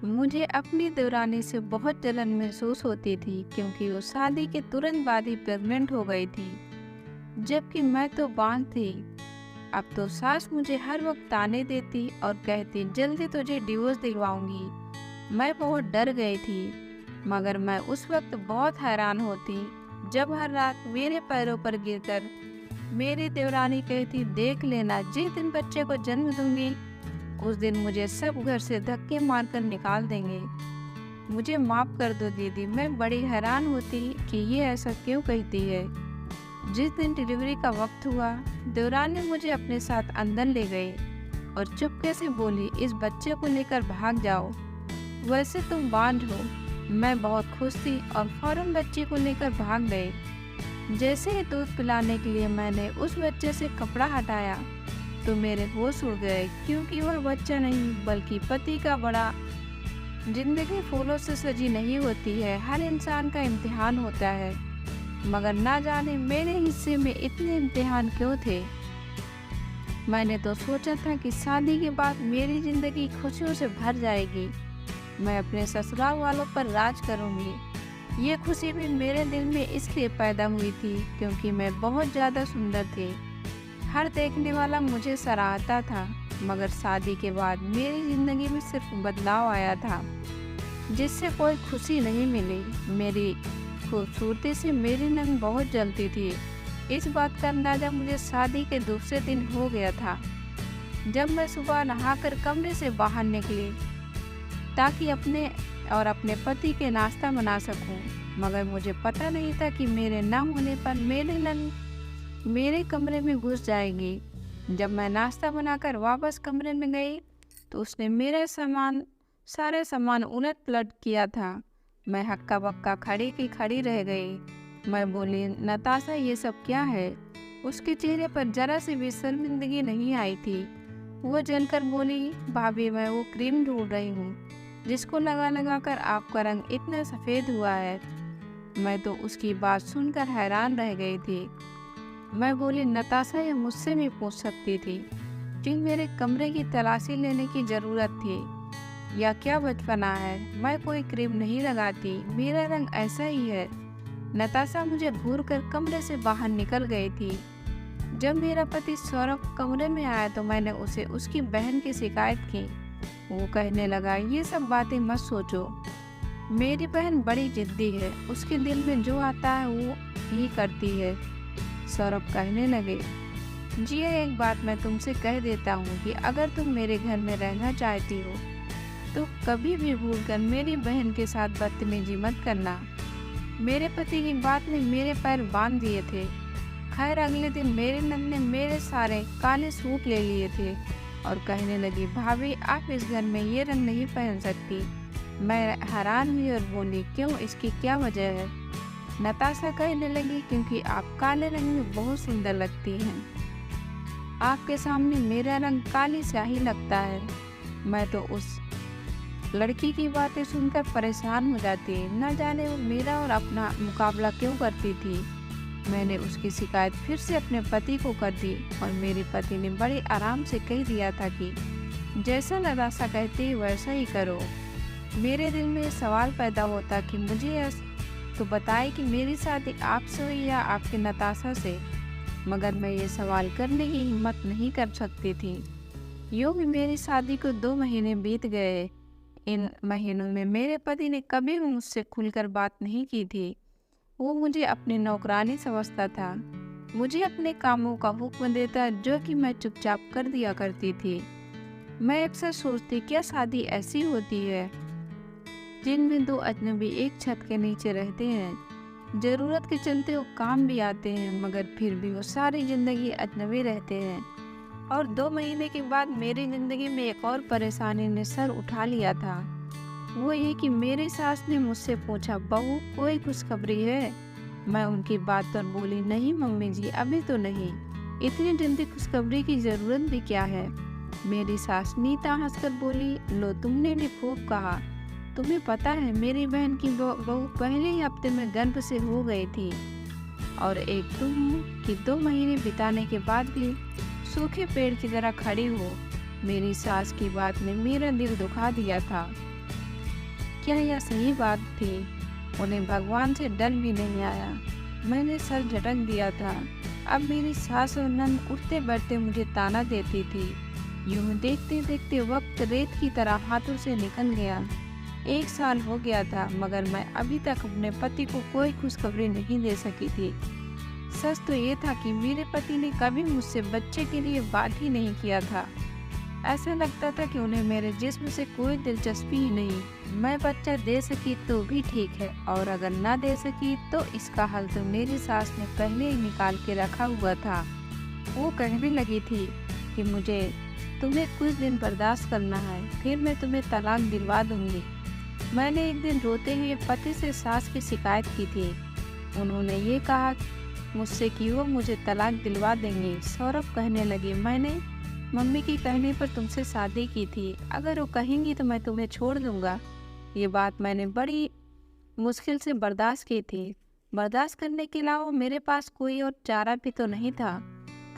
मुझे अपनी देवरानी से बहुत जलन महसूस होती थी क्योंकि वो शादी के तुरंत बाद ही प्रेग्नेंट हो गई थी, जबकि मैं तो बांझ थी। अब तो सास मुझे हर वक्त ताने देती और कहती जल्दी तुझे डिवोर्स दिलवाऊंगी। मैं बहुत डर गई थी, मगर मैं उस वक्त बहुत हैरान होती जब हर रात मेरे पैरों पर गिरकर मेरी देवरानी कहती देख लेना, जिस दिन बच्चे को जन्म दूंगी उस दिन मुझे सब घर से धक्के मारकर निकाल देंगे। मुझे माफ कर दो दीदी। मैं बड़ी हैरान होती कि ये ऐसा क्यों कहती है। जिस दिन डिलीवरी का वक्त हुआ, देवरानी मुझे अपने साथ अंदर ले गई और चुपके से बोली इस बच्चे को लेकर भाग जाओ। वैसे तुम बांझ हो। मैं बहुत खुश थी और फौरन बच्चे को लेकर भाग गई। जैसे ही दूध पिलाने के लिए मैंने उस बच्चे से कपड़ा हटाया तो मेरे होश उड़ गए, क्योंकि वह बच्चा नहीं बल्कि पति का बड़ा। जिंदगी फूलों से सजी नहीं होती है, हर इंसान का इम्तिहान होता है, मगर ना जाने मेरे हिस्से में इतने इम्तिहान क्यों थे। मैंने तो सोचा था कि शादी के बाद मेरी जिंदगी खुशियों से भर जाएगी, मैं अपने ससुराल वालों पर राज करूंगी। ये खुशी भी मेरे दिल में इसलिए पैदा हुई थी क्योंकि मैं बहुत ज़्यादा सुंदर थी। हर देखने वाला मुझे सराहता था, मगर शादी के बाद मेरी ज़िंदगी में सिर्फ बदलाव आया था, जिससे कोई खुशी नहीं मिली। मेरी खूबसूरती से मेरी नंग बहुत जलती थी। इस बात का अंदाज़ा मुझे शादी के दूसरे दिन हो गया था, जब मैं सुबह नहाकर कमरे से बाहर निकली ताकि अपने पति के नाश्ता बना सकूं। मगर मुझे पता नहीं था कि मेरे न होने पर मेरी नंग मेरे कमरे में घुस जाएगी। जब मैं नाश्ता बनाकर वापस कमरे में गई तो उसने मेरे सारे सामान उलट पलट किया था। मैं हक्का बक्का खड़ी रह गई। मैं बोली नताशा ये सब क्या है। उसके चेहरे पर जरा सी भी शर्मिंदगी नहीं आई थी। वो जलकर बोली भाभी मैं वो क्रीम ढूंढ रही हूँ जिसको लगा कर आपका रंग इतना सफ़ेद हुआ है। मैं तो उसकी बात सुनकर हैरान रह गई थी। मैं बोली नताशा ये मुझसे भी पूछ सकती थी कि मेरे कमरे की तलाशी लेने की ज़रूरत थी या क्या बचपना है। मैं कोई क्रीम नहीं लगाती, मेरा रंग ऐसा ही है। नताशा मुझे घूरकर कमरे से बाहर निकल गई थी। जब मेरा पति सौरभ कमरे में आया तो मैंने उसे उसकी बहन की शिकायत की। वो कहने लगा ये सब बातें मत सोचो, मेरी बहन बड़ी जिद्दी है, उसके दिल में जो आता है वो ही करती है। सौरभ कहने लगे जी एक बात मैं तुमसे कह देता हूँ कि अगर तुम मेरे घर में रहना चाहती हो तो कभी भी भूलकर मेरी बहन के साथ बदतमीजी मत करना। मेरे पति की बात ने मेरे पैर बांध दिए थे। खैर अगले दिन मेरे नंद ने मेरे सारे काले सूट ले लिए थे और कहने लगी भाभी आप इस घर में ये रंग नहीं पहन सकती। मैं हैरान हुई और बोली क्यों, इसकी क्या वजह है। नताशा कहने लगी क्योंकि आप काले रंग में बहुत सुंदर लगती हैं, आपके सामने मेरा रंग काली स्याही लगता है। मैं तो उस लड़की की बातें सुनकर परेशान हो जाती, न जाने वो मेरा और अपना मुकाबला क्यों करती थी। मैंने उसकी शिकायत फिर से अपने पति को कर दी और मेरे पति ने बड़े आराम से कह दिया था कि जैसा नताशा कहती है वैसा ही करो। मेरे दिल में सवाल पैदा होता कि मुझे तो बताए कि मेरी शादी आपसे हुई या आपके नताशा से, मगर मैं ये सवाल करने की हिम्मत नहीं कर सकती थी। यूँ भी मेरी शादी को 2 महीने बीत गए। इन महीनों में मेरे पति ने कभी भी मुझसे खुलकर बात नहीं की थी। वो मुझे अपनी नौकरानी समझता था, मुझे अपने कामों का हुक्म देता जो कि मैं चुपचाप कर दिया करती थी। मैं अक्सर सोचती क्या शादी ऐसी होती है जिनमें 2 अजनबी एक छत के नीचे रहते हैं, ज़रूरत के चलते वो काम भी आते हैं, मगर फिर भी वो सारी ज़िंदगी अजनबी रहते हैं। और 2 महीने के बाद मेरी ज़िंदगी में एक और परेशानी ने सर उठा लिया था। वो ये कि मेरी सास ने मुझसे पूछा बहू कोई खुशखबरी है। मैं उनकी बात पर बोली नहीं मम्मी जी अभी तो नहीं, इतनी जल्दी खुशखबरी की ज़रूरत भी क्या है। मेरी सास नीता हंसकर बोली लो तुमने भी खूब कहा, तुम्हें पता है मेरी बहन की बहू पहले ही हफ्ते में गर्भ से हो गई थी और एक तुम कि 2 महीने बिताने के बाद भी सूखे पेड़ की तरह खड़ी हो। मेरी सास की बात ने मेरा दिल दुखा दिया था। क्या यह सही बात थी? उन्हें भगवान से डर भी नहीं आया। मैंने सर झटक दिया था। अब मेरी सास और नंद उठते बैठते मुझे ताना देती थी। यूं देखते देखते वक्त रेत की तरह हाथों से निकल गया। 1 साल हो गया था, मगर मैं अभी तक अपने पति को कोई खुशखबरी नहीं दे सकी थी। सच तो ये था कि मेरे पति ने कभी मुझसे बच्चे के लिए बात ही नहीं किया था। ऐसा लगता था कि उन्हें मेरे जिस्म से कोई दिलचस्पी ही नहीं। मैं बच्चा दे सकी तो भी ठीक है, और अगर ना दे सकी तो इसका हल तो मेरी सास ने पहले ही निकाल के रखा हुआ था। वो कहने लगी थी कि मुझे तुम्हें कुछ दिन बर्दाश्त करना है, फिर मैं तुम्हें तलाक दिलवा दूंगी। मैंने एक दिन रोते हुए पति से सास की शिकायत की थी। उन्होंने ये कहा मुझसे कि वो मुझे तलाक दिलवा देंगे। सौरभ कहने लगे, मैंने मम्मी के कहने पर तुमसे शादी की थी, अगर वो कहेंगी तो मैं तुम्हें छोड़ दूंगा। ये बात मैंने बड़ी मुश्किल से बर्दाश्त की थी। बर्दाश्त करने के अलावा मेरे पास कोई और चारा भी तो नहीं था।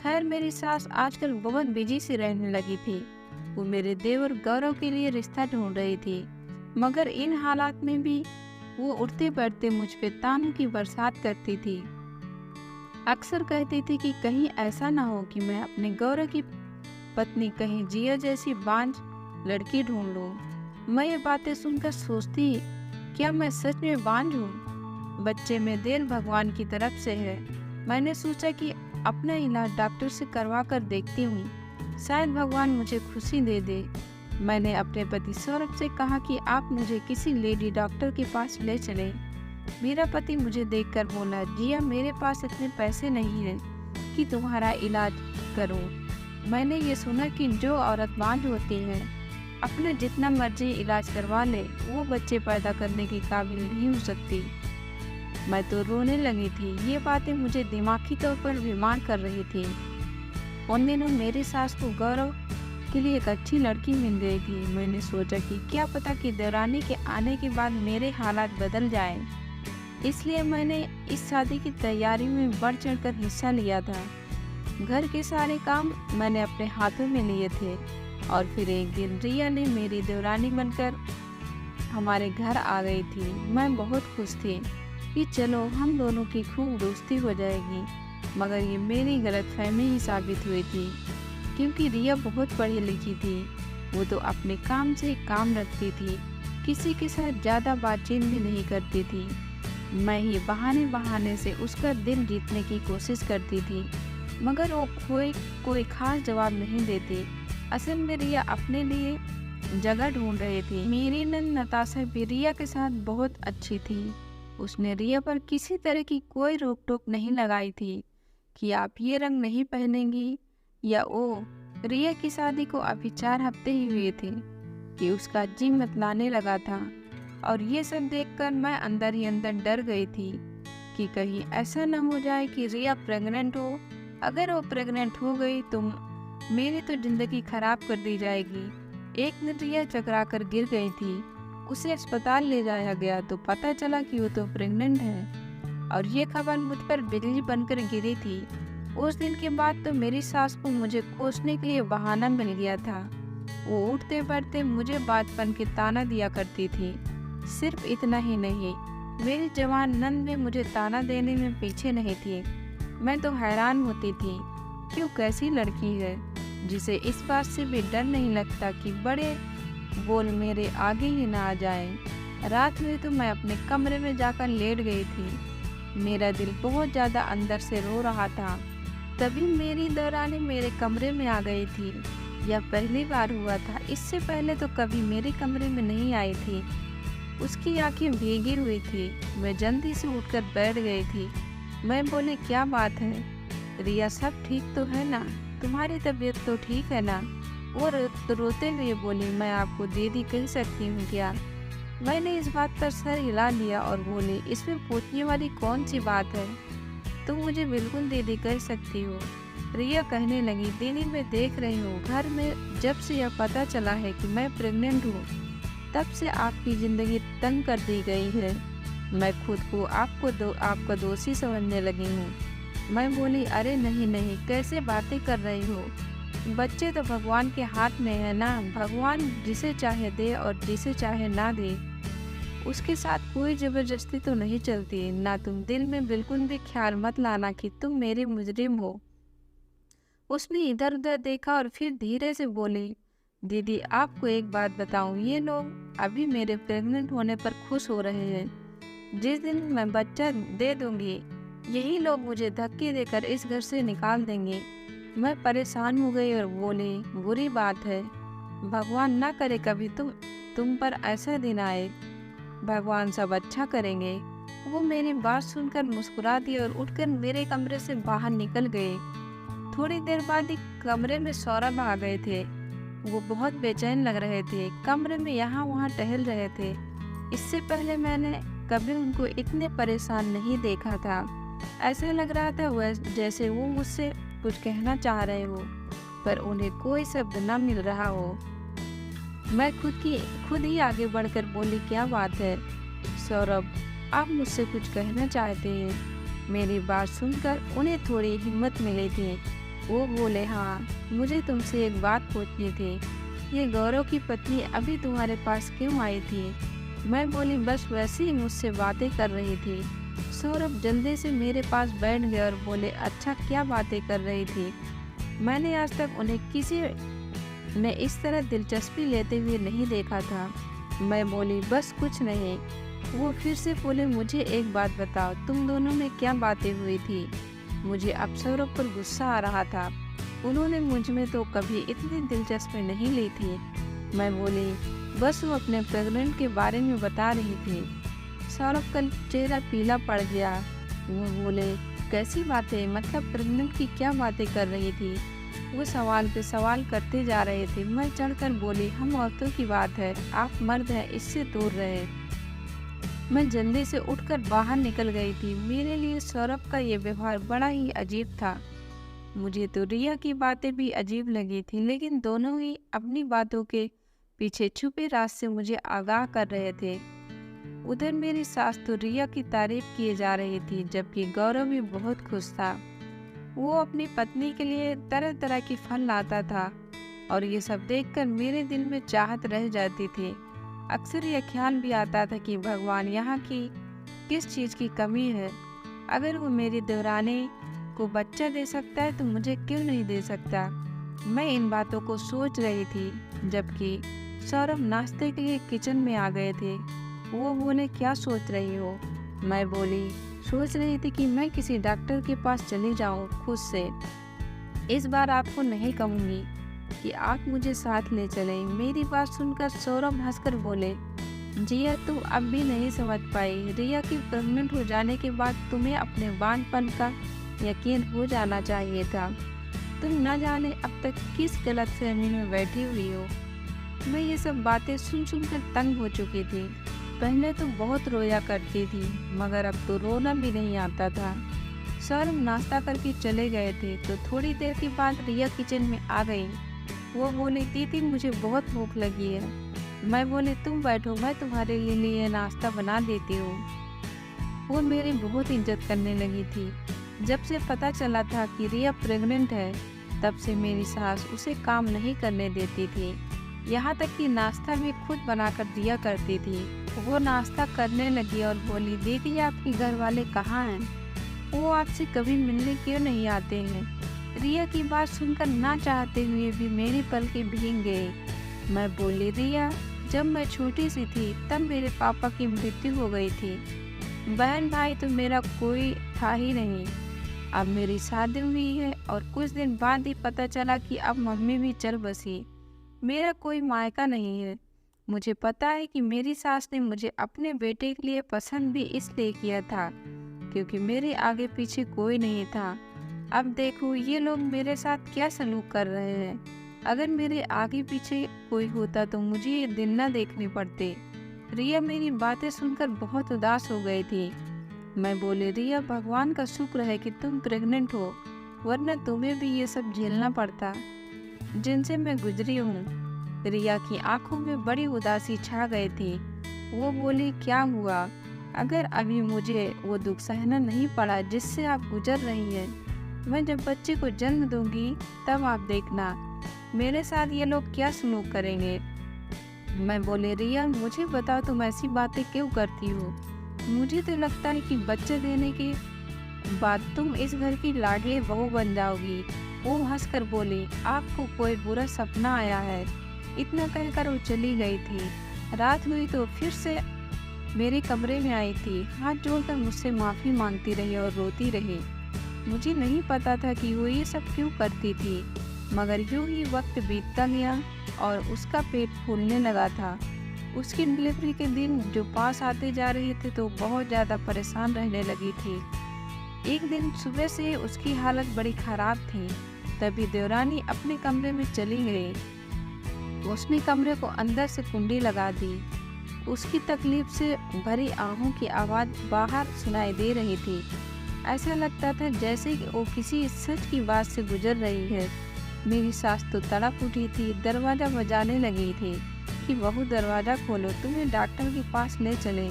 खैर, मेरी सास आजकल बहुत बिजी सी रहने लगी थी। वो मेरे देवर गौरव के लिए रिश्ता ढूंढ रही थी, मगर इन हालात में भी वो उठते बैठते मुझ पे तानों की बरसात करती थी। अक्सर कहती थी कि कहीं ऐसा ना हो कि मैं अपने गौरव की पत्नी कहीं जिया जैसी बांझ लड़की ढूंढ लूं। मैं ये बातें सुनकर सोचती, क्या मैं सच में बांझ हूँ? बच्चे में देर भगवान की तरफ से है। मैंने सोचा कि अपना इलाज डॉक्टर से करवा कर देखती हूँ, शायद भगवान मुझे खुशी दे दे। मैंने अपने पति सौरभ से कहा कि आप मुझे किसी लेडी डॉक्टर के पास ले चलें। मेरा पति मुझे देखकर बोला, जिया मेरे पास इतने पैसे नहीं हैं कि तुम्हारा इलाज करूं। मैंने ये सुना कि जो औरत बांझ होती है अपना जितना मर्जी इलाज करवा ले, वो बच्चे पैदा करने की काबिल नहीं हो सकती। मैं तो रोने लगी थी। ये बातें मुझे दिमागी तौर पर बीमार कर रही थी। उन दिनों मेरी सास को गौरव के लिए एक अच्छी लड़की मिल गई थी। मैंने सोचा कि क्या पता कि देवरानी के आने के बाद मेरे हालात बदल जाएं। इसलिए मैंने इस शादी की तैयारी में बढ़ चढ़कर हिस्सा लिया था। घर के सारे काम मैंने अपने हाथों में लिए थे, और फिर एक दिन रिया ने मेरी देवरानी बनकर हमारे घर आ गई थी। मैं बहुत खुश थी कि चलो हम दोनों की खूब दोस्ती हो जाएगी, मगर ये मेरी गलतफहमी ही साबित हुई थी, क्योंकि रिया बहुत पढ़ी लिखी थी। वो तो अपने काम से काम रखती थी, किसी के साथ ज़्यादा बातचीत भी नहीं करती थी। मैं ही बहाने से उसका दिल जीतने की कोशिश करती थी, मगर वो कोई खास जवाब नहीं देती। असल में रिया अपने लिए जगह ढूंढ रही थी। मेरी नंद नताशा भी रिया के साथ बहुत अच्छी थी। उसने रिया पर किसी तरह की कोई रोक टोक नहीं लगाई थी कि आप ये रंग नहीं पहनेंगी, या ओ रिया की शादी को अभी 4 हफ्ते ही हुए थे कि उसका जी मतलाने लगा था। और ये सब देखकर मैं अंदर ही अंदर डर गई थी कि कहीं ऐसा न हो जाए कि रिया प्रेग्नेंट हो। अगर वो प्रेग्नेंट हो गई तो मेरी तो जिंदगी खराब कर दी जाएगी। एक दिन रिया चकरा कर गिर गई थी। उसे अस्पताल ले जाया गया तो पता चला कि वो तो प्रेग्नेंट है, और ये खबर मुझ पर बिजली बनकर गिरी थी। उस दिन के बाद तो मेरी सास को मुझे कोसने के लिए बहाना मिल गया था। वो उठते बैठते मुझे बात बन के ताना दिया करती थी। सिर्फ इतना ही नहीं, मेरी जवान नंद भी मुझे ताना देने में पीछे नहीं थी। मैं तो हैरान होती थी कि वो कैसी लड़की है जिसे इस बात से भी डर नहीं लगता कि बड़े बोल मेरे आगे ही ना आ जाएं। रात में तो मैं अपने कमरे में जाकर लेट गई थी। मेरा दिल बहुत ज़्यादा अंदर से रो रहा था। तभी मेरी देवरानी मेरे कमरे में आ गई थी। यह पहली बार हुआ था, इससे पहले तो कभी मेरे कमरे में नहीं आई थी। उसकी आंखें भीगी हुई थी। मैं जल्दी से उठकर बैठ गई थी। मैं बोली, क्या बात है रिया, सब ठीक तो है ना? तुम्हारी तबीयत तो ठीक है ना? वो रोते हुए बोली, मैं आपको दीदी कह सकती हूँ क्या? मैंने इस बात पर सर हिला दिया और बोली, इसमें पूछने वाली कौन सी बात है? तुम मुझे बिल्कुल दीदी कह सकती हो। रिया कहने लगी, दीदी मैं देख रही हूँ, घर में जब से यह पता चला है कि मैं प्रेग्नेंट हूँ, तब से आपकी ज़िंदगी तंग कर दी गई है। मैं खुद को आपका दोषी समझने लगी हूँ। मैं बोली, अरे नहीं नहीं, कैसे बातें कर रही हो? बच्चे तो भगवान के हाथ में है ना। भगवान जिसे चाहे दे और जिसे चाहे ना दे। उसके साथ कोई ज़बरदस्ती तो नहीं चलती। ना तुम दिल में बिल्कुल भी ख्याल मत लाना कि तुम मेरे मुजरिम हो। उसने इधर उधर देखा और फिर धीरे से बोली, दीदी आपको एक बात बताऊं, ये लोग अभी मेरे प्रेग्नेंट होने पर खुश हो रहे हैं। जिस दिन मैं बच्चा दे दूंगी, यही लोग मुझे धक्के देकर इस घर से निकाल देंगे। मैं परेशान हो गई और बोली, बुरी बात है, भगवान ना करे कभी तुम पर ऐसा दिन आए। भगवान सब अच्छा करेंगे। वो मेरी बात सुनकर मुस्कुरा दी और उठकर मेरे कमरे से बाहर निकल गए। थोड़ी देर बाद ही कमरे में सौरभ आ गए थे। वो बहुत बेचैन लग रहे थे, कमरे में यहाँ वहाँ टहल रहे थे। इससे पहले मैंने कभी उनको इतने परेशान नहीं देखा था। ऐसा लग रहा था वह जैसे वो मुझसे कुछ कहना चाह रहे हो, पर उन्हें कोई शब्द न मिल रहा हो। मैं खुद ही आगे बढ़कर बोली, क्या बात है सौरभ, आप मुझसे कुछ कहना चाहते हैं? मेरी बात सुनकर उन्हें थोड़ी हिम्मत मिली थी। वो बोले, हाँ, मुझे तुमसे एक बात पूछनी थी। ये गौरव की पत्नी अभी तुम्हारे पास क्यों आई थी? मैं बोली, बस वैसे ही मुझसे बातें कर रही थी। सौरभ जल्दी से मेरे पास बैठ गए और बोले, अच्छा क्या बातें कर रही थी? मैंने आज तक उन्हें किसी ने इस तरह दिलचस्पी लेते हुए नहीं देखा था। मैं बोली, बस कुछ नहीं। वो फिर से बोले, मुझे एक बात बताओ, तुम दोनों में क्या बातें हुई थी? मुझे अब सौरभ पर गुस्सा आ रहा था। उन्होंने मुझ में तो कभी इतनी दिलचस्पी नहीं ली थी। मैं बोली, बस वो अपने प्रेग्नेंट के बारे में बता रही थी। सौरभ का चेहरा पीला पड़ गया। वो बोले, कैसी बातें, मतलब प्रेग्नेंट की क्या बातें कर रही थी? वो सवाल पे सवाल करते जा रहे थे। मैं चढ़कर बोली, हम औरतों की बात है, आप मर्द हैं, इससे दूर रहे। मैं जल्दी से उठकर बाहर निकल गई थी। मेरे लिए सौरभ का ये व्यवहार बड़ा ही अजीब था। मुझे तो रिया की बातें भी अजीब लगी थी, लेकिन दोनों ही अपनी बातों के पीछे छुपे राज से मुझे आगाह कर रहे थे। उधर मेरी सास तो रिया की तारीफ किए जा रही थी, जबकि गौरव भी बहुत खुश था। वो अपनी पत्नी के लिए तरह तरह के फल लाता था और ये सब देखकर मेरे दिल में चाहत रह जाती थी। अक्सर यह ख्याल भी आता था कि भगवान यहाँ की किस चीज़ की कमी है। अगर वो मेरी देवरानी को बच्चा दे सकता है तो मुझे क्यों नहीं दे सकता? मैं इन बातों को सोच रही थी, जबकि सौरभ नाश्ते के लिए किचन में आ गए थे। वो बोले, क्या सोच रही हो? मैं बोली, सोच रही थी कि मैं किसी डॉक्टर के पास चली जाऊं खुद से। इस बार आपको नहीं कहूँगी कि आप मुझे साथ ले चलें। मेरी बात सुनकर सौरभ हंसकर बोले, जिया तुम अब भी नहीं समझ पाई। रिया की प्रेग्नेंट हो जाने के बाद तुम्हें अपने बांझपन का यकीन हो जाना चाहिए था। तुम न जाने अब तक किस गलतफहमी में बैठी हुई हो। मैं ये सब बातें सुन सुनकर तंग हो चुकी थी। पहले तो बहुत रोया करती थी, मगर अब तो रोना भी नहीं आता था। सौरभ नाश्ता करके चले गए थे तो थोड़ी देर के बाद रिया किचन में आ गई। वो बोली, दीदी मुझे बहुत भूख लगी है। मैं बोली, तुम बैठो, मैं तुम्हारे लिए नाश्ता बना देती हूँ। वो मेरी बहुत इज्जत करने लगी थी। जब से पता चला था कि रिया प्रेग्नेंट है, तब से मेरी सास उसे काम नहीं करने देती थी। यहाँ तक कि नाश्ता भी खुद बनाकर दिया करती थी। वो नाश्ता करने लगी और बोली, दीदी आपके घर वाले कहाँ हैं? वो आपसे कभी मिलने क्यों नहीं आते हैं? रिया की बात सुनकर ना चाहते हुए भी मेरी पलकें भीग गई। मैं बोली, रिया, जब मैं छोटी सी थी तब मेरे पापा की मृत्यु हो गई थी। बहन भाई तो मेरा कोई था ही नहीं। अब मेरी शादी हुई है और कुछ दिन बाद ही पता चला कि अब मम्मी भी चल बसी। मेरा कोई मायका नहीं है। मुझे पता है कि मेरी सास ने मुझे अपने बेटे के लिए पसंद भी इसलिए किया था क्योंकि मेरे आगे पीछे कोई नहीं था। अब देखो ये लोग मेरे साथ क्या सलूक कर रहे हैं। अगर मेरे आगे पीछे कोई होता तो मुझे ये दिन न देखने पड़ते। रिया मेरी बातें सुनकर बहुत उदास हो गई थी। मैं बोली, रिया, भगवान का शुक्र है कि तुम प्रेग्नेंट हो, वरना तुम्हें भी ये सब झेलना पड़ता जिनसे मैं गुजरी हूँ। रिया की आंखों में बड़ी उदासी छा गई थी। वो बोली, क्या हुआ? अगर अभी मुझे वो दुख सहना नहीं पड़ा जिससे आप गुजर रही हैं, मैं जब बच्चे को जन्म दूंगी तब आप देखना मेरे साथ ये लोग क्या सलूक करेंगे। मैं बोले, रिया मुझे बताओ तुम ऐसी बातें क्यों करती हो? मुझे तो लगता है कि बच्चे देने के बाद तुम इस घर की लाडली बहू बन जाओगी। वो हंसकर बोली, आपको कोई बुरा सपना आया है। इतना कहकर वो चली गई थी। रात हुई तो फिर से मेरे कमरे में आई थी, हाथ जोड़कर मुझसे माफ़ी मांगती रही और रोती रही। मुझे नहीं पता था कि वो ये सब क्यों करती थी, मगर यूं ही वक्त बीतता गया और उसका पेट फूलने लगा था। उसकी डिलीवरी के दिन जो पास आते जा रहे थे तो बहुत ज़्यादा परेशान रहने लगी थी। एक दिन सुबह से उसकी हालत बड़ी ख़राब थी। तभी देवरानी अपने कमरे में चली गई। उसने कमरे को अंदर से कुंडी लगा दी। उसकी तकलीफ से भरी आहों की आवाज़ बाहर सुनाई दे रही थी। ऐसा लगता था जैसे कि वो किसी सच की बात से गुजर रही है। मेरी सास तो तड़प उठी थी, दरवाज़ा बजाने लगी थी कि बहू दरवाज़ा खोलो, तुम्हें डॉक्टर के पास ले चले।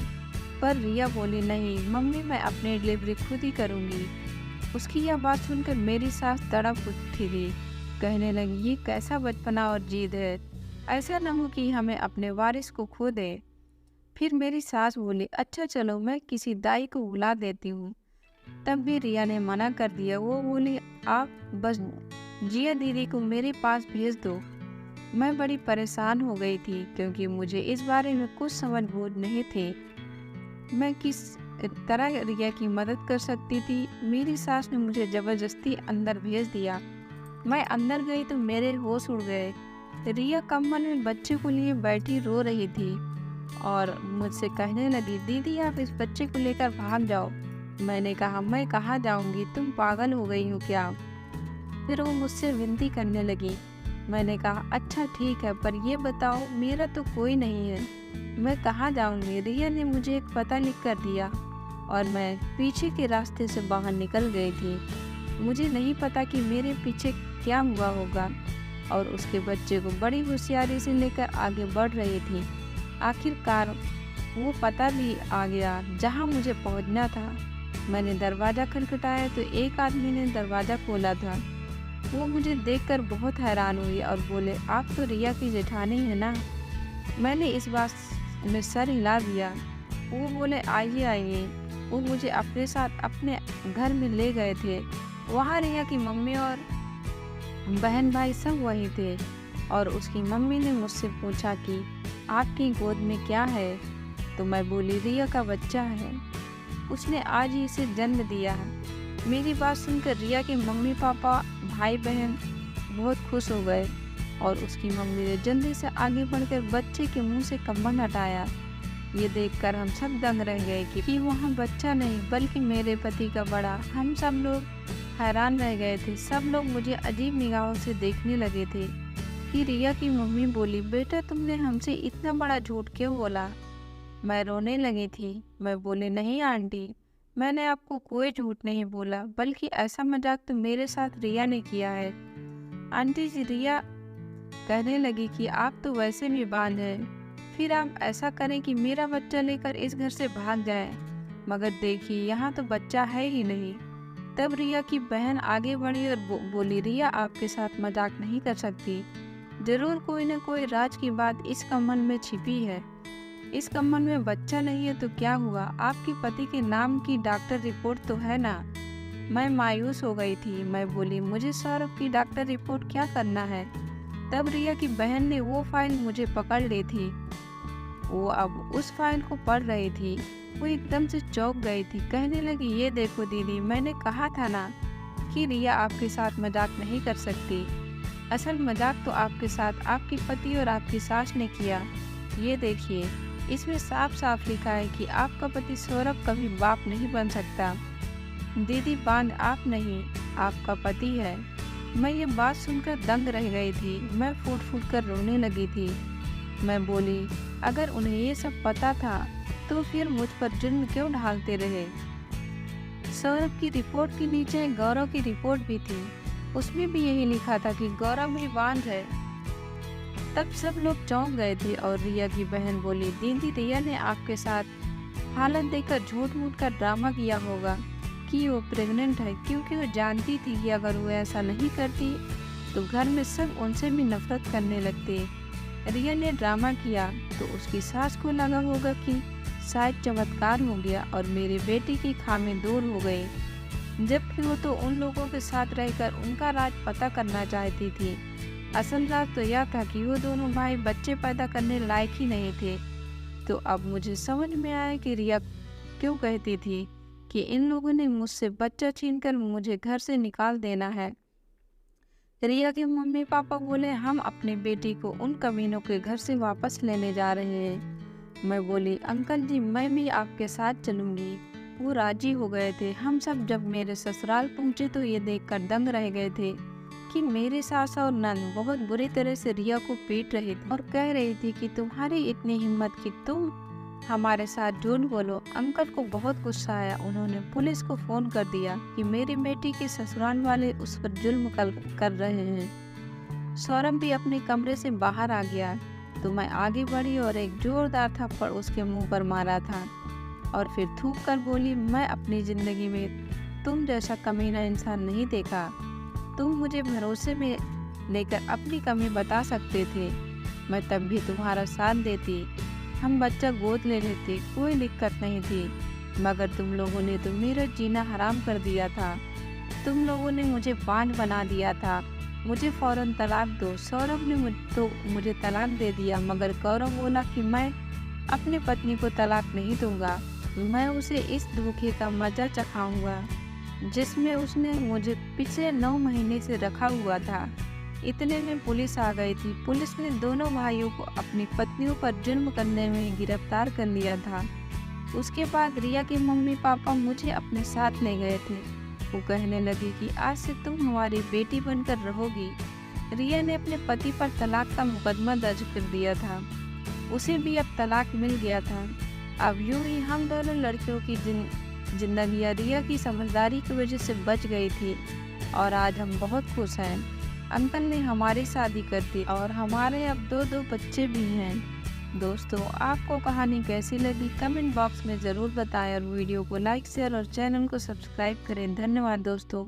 पर रिया बोली, नहीं मम्मी, मैं अपनी डिलीवरी खुद ही करूँगी। उसकी यह बात सुनकर मेरी सास तड़प उठी थी। कहने लगी, ये कैसा बचपना और जिद है, ऐसा न हो कि हमें अपने वारिस को खो दे। फिर मेरी सास बोली, अच्छा चलो मैं किसी दाई को बुला देती हूँ। तब भी रिया ने मना कर दिया। वो बोली, आप बस जिया दीदी को मेरे पास भेज दो। मैं बड़ी परेशान हो गई थी क्योंकि मुझे इस बारे में कुछ समझ बूझ नहीं थी। मैं किस तरह रिया की मदद कर सकती थी। मेरी सास ने मुझे ज़बरदस्ती अंदर भेज दिया। मैं अंदर गई तो मेरे होश उड़ गए। रिया कम्बल में बच्चे को लिए बैठी रो रही थी और मुझसे कहने लगी, दीदी आप इस बच्चे को लेकर भाग जाओ। मैंने कहा, मैं कहाँ जाऊँगी, तुम पागल हो गई हो क्या? फिर वो मुझसे विनती करने लगी। मैंने कहा, अच्छा ठीक है, पर ये बताओ मेरा तो कोई नहीं है, मैं कहाँ जाऊँगी? रिया ने मुझे एक पता लिख कर दिया और मैं पीछे के रास्ते से बाहर निकल गई थी। मुझे नहीं पता कि मेरे पीछे क्या हुआ होगा और उसके बच्चे को बड़ी होशियारी से लेकर आगे बढ़ रही थी। आखिरकार वो पता भी आ गया जहाँ मुझे पहुँचना था। मैंने दरवाज़ा खटखटाया तो एक आदमी ने दरवाज़ा खोला था। वो मुझे देखकर बहुत हैरान हुई और बोले, आप तो रिया की जेठानी है ना? मैंने इस बात में सर हिला दिया। वो बोले, आइए आइए। वो मुझे अपने साथ अपने घर में ले गए थे। वहाँ रिया की मम्मी और बहन भाई सब वहीं थे और उसकी मम्मी ने मुझसे पूछा कि आपकी गोद में क्या है? तो मैं बोली, रिया का बच्चा है, उसने आज ही इसे जन्म दिया है। मेरी बात सुनकर रिया के मम्मी पापा भाई बहन बहुत खुश हो गए और उसकी मम्मी ने जल्दी से आगे बढ़कर बच्चे के मुंह से कंबल हटाया। ये देखकर हम सब दंग रह गए कि वहाँ बच्चा नहीं बल्कि मेरे पति का बड़ा। हम सब लोग हैरान रह गए थे। सब लोग मुझे अजीब निगाहों से देखने लगे थे। फिर रिया की मम्मी बोली, बेटा तुमने हमसे इतना बड़ा झूठ क्यों बोला? मैं रोने लगी थी। मैं बोली, नहीं आंटी, मैंने आपको कोई झूठ नहीं बोला, बल्कि ऐसा मजाक तो मेरे साथ रिया ने किया है। आंटी जी, रिया कहने लगी कि आप तो वैसे भी बांझ हैं, फिर आप ऐसा करें कि मेरा बच्चा लेकर इस घर से भाग जाए। मगर देखिए यहाँ तो बच्चा है ही नहीं। तब रिया की बहन आगे बढ़ी और बोली, रिया आपके साथ मजाक नहीं कर सकती। जरूर कोई न कोई राज की बात इस कम्बल में छिपी है। इस कम्बल में बच्चा नहीं है तो क्या हुआ? आपके पति के नाम की डॉक्टर रिपोर्ट तो है ना? मैं मायूस हो गई थी। मैं बोली, मुझे सौरभ की डॉक्टर रिपोर्ट क्या करना है? तब रिया की बहन ने वो फाइल मुझे पकड़ ली थी। वो अब उस फाइल को पढ़ रही थी। वो एकदम से चौंक गई थी। कहने लगी, ये देखो दीदी, मैंने कहा था ना कि रिया आपके साथ मजाक नहीं कर सकती। असल मजाक तो आपके साथ आपके पति और आपकी सास ने किया। ये देखिए, इसमें साफ साफ लिखा है कि आपका पति सौरभ कभी बाप नहीं बन सकता। दीदी बांध आप नहीं, आपका पति है। मैं ये बात सुनकर दंग रह गई थी। मैं फूट फूट कर रोने लगी थी। मैं बोली, अगर उन्हें ये सब पता था तो फिर मुझ पर जुर्म क्यों ढालते रहे? सौरभ की रिपोर्ट के नीचे गौरव की रिपोर्ट भी थी। उसमें भी यही लिखा था कि गौरव भी बांझ है। तब सब लोग चौंक गए थे और रिया की बहन बोली, दीदी रिया ने आपके साथ हालत देखकर झूठ मूठ का ड्रामा किया होगा कि वो प्रेग्नेंट है, क्योंकि वो जानती थी कि अगर वो ऐसा नहीं करती तो घर में सब उनसे भी नफरत करने लगते। रिया ने ड्रामा किया तो उसकी सास को लगा होगा कि शायद चमत्कार हो गया और मेरी बेटी की खामी दूर हो गई, जबकि वो तो उन लोगों के साथ रहकर उनका राज पता करना चाहती थी। असल राज तो यह था कि वो दोनों भाई बच्चे पैदा करने लायक ही नहीं थे। तो अब मुझे समझ में आया कि रिया क्यों कहती थी कि इन लोगों ने मुझसे बच्चा छीनकर मुझे घर से निकाल देना है। रिया के मम्मी पापा बोले हम अपनी बेटी को उन कमीनों के घर से वापस लेने जा रहे हैं। मैं बोली अंकल जी मैं भी आपके साथ चलूंगी। वो राजी हो गए थे। हम सब जब मेरे ससुराल पहुंचे तो ये देखकर दंग रह गए थे कि मेरे सास और नंद बहुत बुरी तरह से रिया को पीट रही थी और कह रही थी कि तुम्हारी इतनी हिम्मत कि तुम हमारे साथ झूठ बोलो। अंकल को बहुत गुस्सा आया। उन्होंने पुलिस को फोन कर दिया कि मेरी बेटी के ससुराल वाले उस पर जुल्म कर रहे हैं। सौरभ भी अपने कमरे से बाहर आ गया तो मैं आगे बढ़ी और एक जोरदार थप्पड़ उसके मुंह पर मारा था और फिर थूक कर बोली मैं अपनी जिंदगी में तुम जैसा कमीना इंसान नहीं देखा। तुम मुझे भरोसे में लेकर अपनी कमी बता सकते थे, मैं तब भी तुम्हारा साथ देती, हम बच्चा गोद ले लेते, कोई दिक्कत नहीं थी। मगर तुम लोगों ने तो मेरा जीना हराम कर दिया था। तुम लोगों ने मुझे बांझ बना दिया था। मुझे फौरन तलाक दो। सौरभ ने मुझे तलाक दे दिया, मगर गौरव बोला कि मैं अपनी पत्नी को तलाक नहीं दूंगा। मैं उसे इस धोखे का मजा चखाऊंगा जिसमें उसने मुझे पिछले 9 महीने से रखा हुआ था। इतने में पुलिस आ गई थी। पुलिस ने दोनों भाइयों को अपनी पत्नियों पर जुर्म करने में गिरफ्तार कर लिया था। उसके बाद रिया के मम्मी पापा मुझे अपने साथ ले गए थे। वो कहने लगे कि आज से तुम हमारी बेटी बनकर रहोगी। रिया ने अपने पति पर तलाक का मुकदमा दर्ज कर दिया था। उसे भी अब तलाक मिल गया था। अब यूं ही हम दोनों लड़कियों की जिंदगियां रिया की समझदारी की वजह से बच गई थी और आज हम बहुत खुश हैं। अंकल ने हमारी शादी कर दी और हमारे अब 2 बच्चे भी हैं। दोस्तों आपको कहानी कैसी लगी कमेंट बॉक्स में ज़रूर बताएं और वीडियो को लाइक शेयर और चैनल को सब्सक्राइब करें। धन्यवाद दोस्तों।